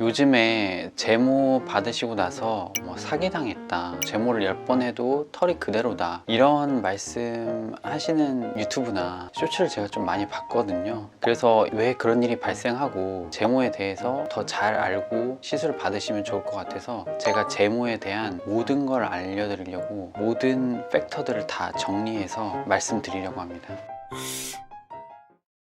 요즘에 제모 받으시고 나서 뭐 사기당했다, 제모를 10번 해도 털이 그대로다, 이런 말씀 하시는 유튜브나 쇼츠를 제가 좀 많이 봤거든요. 그래서 왜 그런 일이 발생하고 제모에 대해서 더 잘 알고 시술을 받으시면 좋을 것 같아서 제가 제모에 대한 모든 걸 알려드리려고 모든 팩터들을 다 정리해서 말씀드리려고 합니다.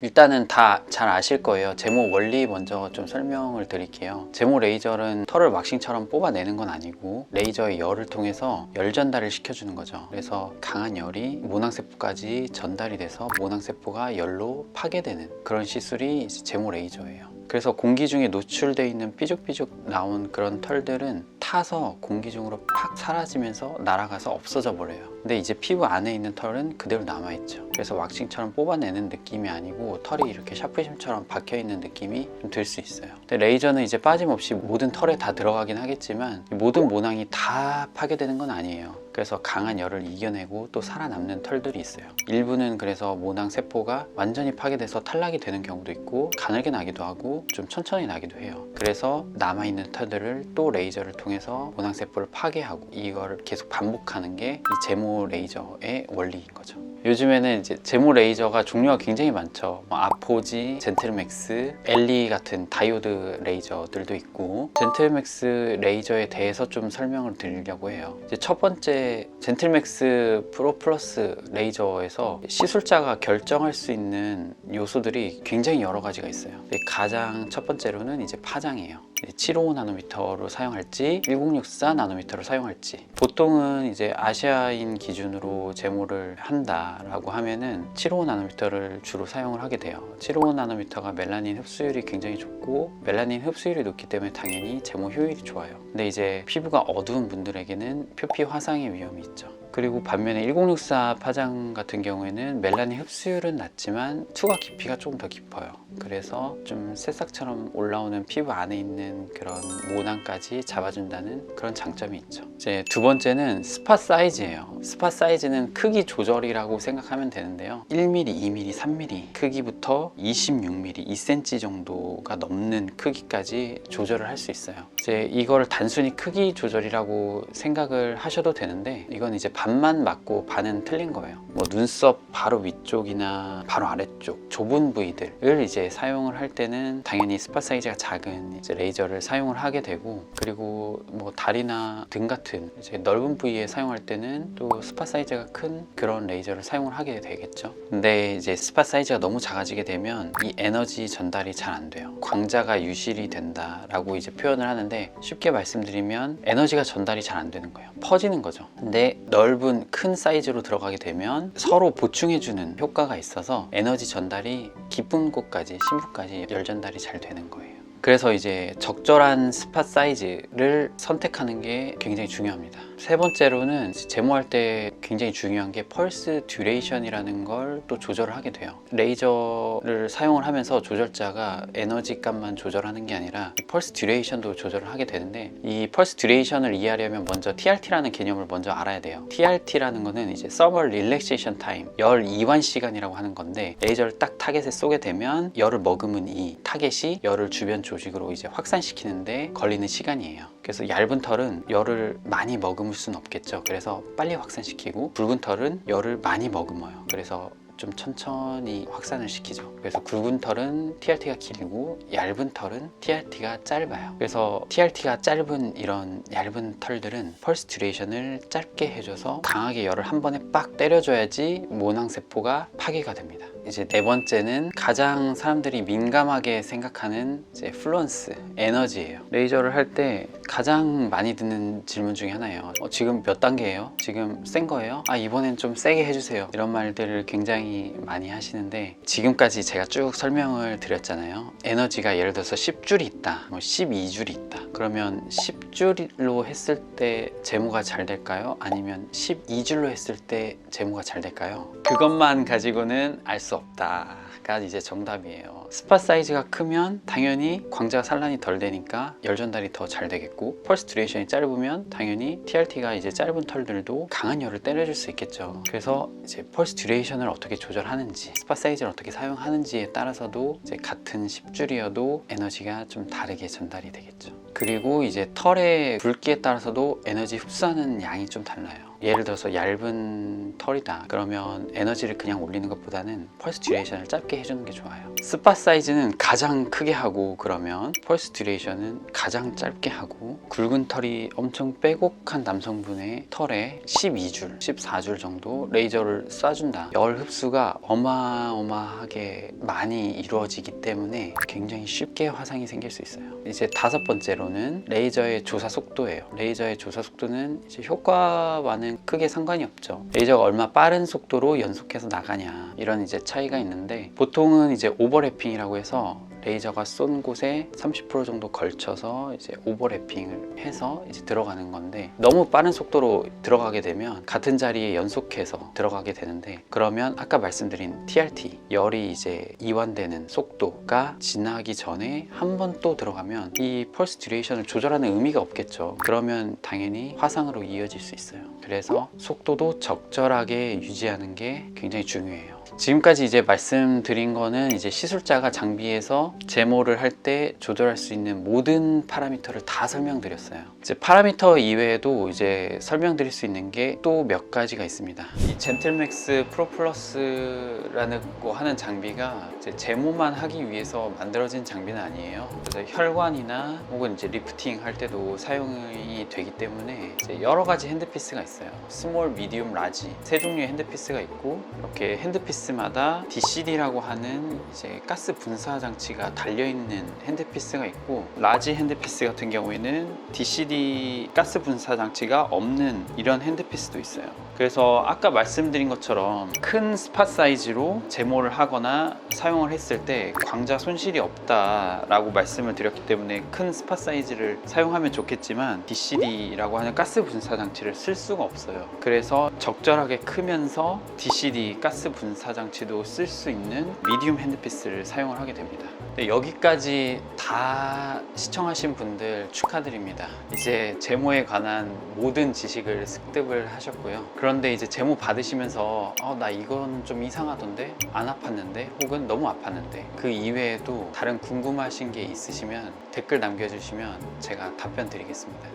일단은 다 잘 아실 거예요. 제모 원리 먼저 좀 설명을 드릴게요. 제모 레이저는 털을 왁싱처럼 뽑아내는 건 아니고 레이저의 열을 통해서 열 전달을 시켜주는 거죠. 그래서 강한 열이 모낭세포까지 전달이 돼서 모낭세포가 열로 파괴되는 그런 시술이 이제 제모 레이저예요. 그래서 공기 중에 노출되어 있는 삐죽삐죽 나온 그런 털들은 타서 공기 중으로 팍 사라지면서 날아가서 없어져 버려요. 근데 이제 피부 안에 있는 털은 그대로 남아있죠. 그래서 왁싱처럼 뽑아내는 느낌이 아니고 털이 이렇게 샤프심처럼 박혀있는 느낌이 좀 들 수 있어요. 근데 레이저는 이제 빠짐없이 모든 털에 다 들어가긴 하겠지만 모든 모낭이 다 파괴되는 건 아니에요. 그래서 강한 열을 이겨내고 또 살아남는 털들이 있어요. 일부는 그래서 모낭 세포가 완전히 파괴돼서 탈락이 되는 경우도 있고 가늘게 나기도 하고 좀 천천히 나기도 해요. 그래서 남아있는 털들을 또 레이저를 통해서 모낭 세포를 파괴하고 이거를 계속 반복하는 게 이 제모 레이저의 원리인 거죠. 요즘에는 이제 제모 레이저가 종류가 굉장히 많죠. 아포지, 젠틀맥스, 엘리 같은 다이오드 레이저들도 있고, 젠틀맥스 레이저에 대해서 좀 설명을 드리려고 해요. 이제 첫 번째 젠틀맥스 프로 플러스 레이저에서 시술자가 결정할 수 있는 요소들이 굉장히 여러 가지가 있어요. 가장 첫 번째로는 이제 파장이에요. 755나노미터로 사용할지 1064나노미터로 사용할지, 보통은 이제 아시아인 기준으로 제모를 한다라고 하면은 755나노미터를 주로 사용을 하게 돼요. 755나노미터가 멜라닌 흡수율이 굉장히 좋고 멜라닌 흡수율이 높기 때문에 당연히 제모 효율이 좋아요. 근데 이제 피부가 어두운 분들에게는 표피 화상의 위험이 있죠. 그리고 반면에 1064 파장 같은 경우에는 멜라닌 흡수율은 낮지만 투과 깊이가 조금 더 깊어요. 그래서 좀 새싹처럼 올라오는 피부 안에 있는 그런 모낭까지 잡아준다는 그런 장점이 있죠. 이제 두 번째는 스팟 사이즈예요. 스팟 사이즈는 크기 조절이라고 생각하면 되는데요. 1mm, 2mm, 3mm 크기부터 26mm, 2cm 정도가 넘는 크기까지 조절을 할 수 있어요. 이제 이걸 단순히 크기 조절이라고 생각을 하셔도 되는데 이건 이제 반만 맞고 반은 틀린 거예요. 뭐 눈썹 바로 위쪽이나 바로 아래쪽 좁은 부위들을 이제 사용을 할 때는 당연히 스팟 사이즈가 작은 이제 레이저를 사용을 하게 되고, 그리고 뭐 다리나 등 같은 이제 넓은 부위에 사용할 때는 또 스팟 사이즈가 큰 그런 레이저를 사용을 하게 되겠죠. 근데 이제 스팟 사이즈가 너무 작아지게 되면 이 에너지 전달이 잘 안 돼요. 광자가 유실이 된다라고 이제 표현을 하는데, 쉽게 말씀드리면 에너지가 전달이 잘 안 되는 거예요. 퍼지는 거죠. 근데 넓은 큰 사이즈로 들어가게 되면 서로 보충해주는 효과가 있어서 에너지 전달이 깊은 곳까지, 심부까지 열 전달이 잘 되는 거예요. 그래서 이제 적절한 스팟 사이즈를 선택하는 게 굉장히 중요합니다. 세 번째로는 제모할 때 굉장히 중요한 게 펄스 듀레이션이라는 걸 또 조절을 하게 돼요. 레이저를 사용을 하면서 조절자가 에너지 값만 조절하는 게 아니라 펄스 듀레이션도 조절을 하게 되는데, 이 펄스 듀레이션을 이해하려면 먼저 TRT라는 개념을 먼저 알아야 돼요. TRT라는 거는 이제 Thermal Relaxation Time, 열 이완 시간이라고 하는 건데, 레이저를 딱 타겟에 쏘게 되면 열을 머금은 이 타겟이 열을 주변 조직으로 이제 확산시키는데 걸리는 시간이에요. 그래서 얇은 털은 열을 많이 머금을 수는 없겠죠. 그래서 빨리 확산시키고, 굵은 털은 열을 많이 머금어요. 그래서 좀 천천히 확산을 시키죠. 그래서 굵은 털은 TRT가 길고 얇은 털은 TRT가 짧아요. 그래서 TRT가 짧은 이런 얇은 털들은 펄스 듀레이션을 짧게 해줘서 강하게 열을 한 번에 빡 때려줘야지 모낭세포가 파괴가 됩니다. 이제 네 번째는 가장 사람들이 민감하게 생각하는 이제 플루언스, 에너지예요. 레이저를 할 때 가장 많이 듣는 질문 중에 하나예요. 지금 몇 단계예요? 지금 센 거예요? 이번엔 좀 세게 해주세요. 이런 말들을 굉장히 많이 하시는데, 지금까지 제가 쭉 설명을 드렸잖아요. 에너지가 예를 들어서 10줄이 있다, 뭐 12줄이 있다. 그러면 10줄로 했을 때 제모가 잘 될까요? 아니면 12줄로 했을 때 제모가 잘 될까요? 그것만 가지고는 알 수 없다. 사이즈가 이제 정답이에요. 스팟 사이즈가 크면 당연히 광자 산란이 덜 되니까 열 전달이 더 잘 되겠고, 펄스 듀레이션이 짧으면 당연히 TRT가 이제 짧은 털들도 강한 열을 때려줄 수 있겠죠. 그래서 이제 펄스 듀레이션을 어떻게 조절하는지, 스팟 사이즈를 어떻게 사용하는지에 따라서도 이제 같은 10줄이어도 에너지가 좀 다르게 전달이 되겠죠. 그리고 이제 털의 굵기에 따라서도 에너지 흡수하는 양이 좀 달라요. 예를 들어서 얇은 털이다 그러면 에너지를 그냥 올리는 것보다는 펄스 듀레이션을 짧게 해주는 게 좋아요. 스팟 사이즈는 가장 크게 하고, 그러면 펄스 듀레이션은 가장 짧게 하고, 굵은 털이 엄청 빼곡한 남성분의 털에 12줄, 14줄 정도 레이저를 쏴준다. 열 흡수가 어마어마하게 많이 이루어지기 때문에 굉장히 쉽게 화상이 생길 수 있어요. 이제 다섯 번째로는 레이저의 조사 속도예요. 레이저의 조사 속도는 이제 효과와는 크게 상관이 없죠. 레이저가 얼마 빠른 속도로 연속해서 나가냐, 이런 이제 차이가 있는데, 보통은 이제 오버래핑이라고 해서 레이저가 쏜 곳에 30% 정도 걸쳐서 이제 오버래핑을 해서 이제 들어가는 건데, 너무 빠른 속도로 들어가게 되면 같은 자리에 연속해서 들어가게 되는데, 그러면 아까 말씀드린 TRT, 열이 이제 이완되는 속도가 지나기 전에 한 번 또 들어가면 이 펄스 듀레이션을 조절하는 의미가 없겠죠. 그러면 당연히 화상으로 이어질 수 있어요. 그래서 속도도 적절하게 유지하는 게 굉장히 중요해요. 지금까지 이제 말씀드린 거는 이제 시술자가 장비에서 제모를 할 때 조절할 수 있는 모든 파라미터를 다 설명드렸어요. 이제 파라미터 이외에도 이제 설명드릴 수 있는 게 또 몇 가지가 있습니다. 이 젠틀맥스 프로 플러스라는 거 하는 장비가 이제 제모만 하기 위해서 만들어진 장비는 아니에요. 그래서 혈관이나 혹은 이제 리프팅 할 때도 사용이 되기 때문에 이제 여러 가지 핸드피스가 있어요. 스몰, 미디움, 라지 세 종류의 핸드피스가 있고, 이렇게 핸드피스마다 DCD라고 하는 이제 가스 분사 장치가 달려있는 핸드피스가 있고, 라지 핸드피스 같은 경우에는 DCD 가스 분사 장치가 없는 이런 핸드피스도 있어요. 그래서 아까 말씀드린 것처럼 큰 스팟 사이즈로 제모를 하거나 사용을 했을 때 광자 손실이 없다라고 말씀을 드렸기 때문에 큰 스팟 사이즈를 사용하면 좋겠지만, DCD라고 하는 가스 분사 장치를 쓸 수가 없어요. 그래서 적절하게 크면서 DCD 가스 분사 장치도 쓸 수 있는 미디움 핸드피스를 사용을 하게 됩니다. 네, 여기까지 다 시청하신 분들 축하드립니다. 이제 제모에 관한 모든 지식을 습득을 하셨고요. 그런데 이제 제모 받으시면서 나 이건 좀 이상하던데, 안 아팠는데, 혹은 너무 아팠는데, 그 이외에도 다른 궁금하신 게 있으시면 댓글 남겨주시면 제가 답변 드리겠습니다.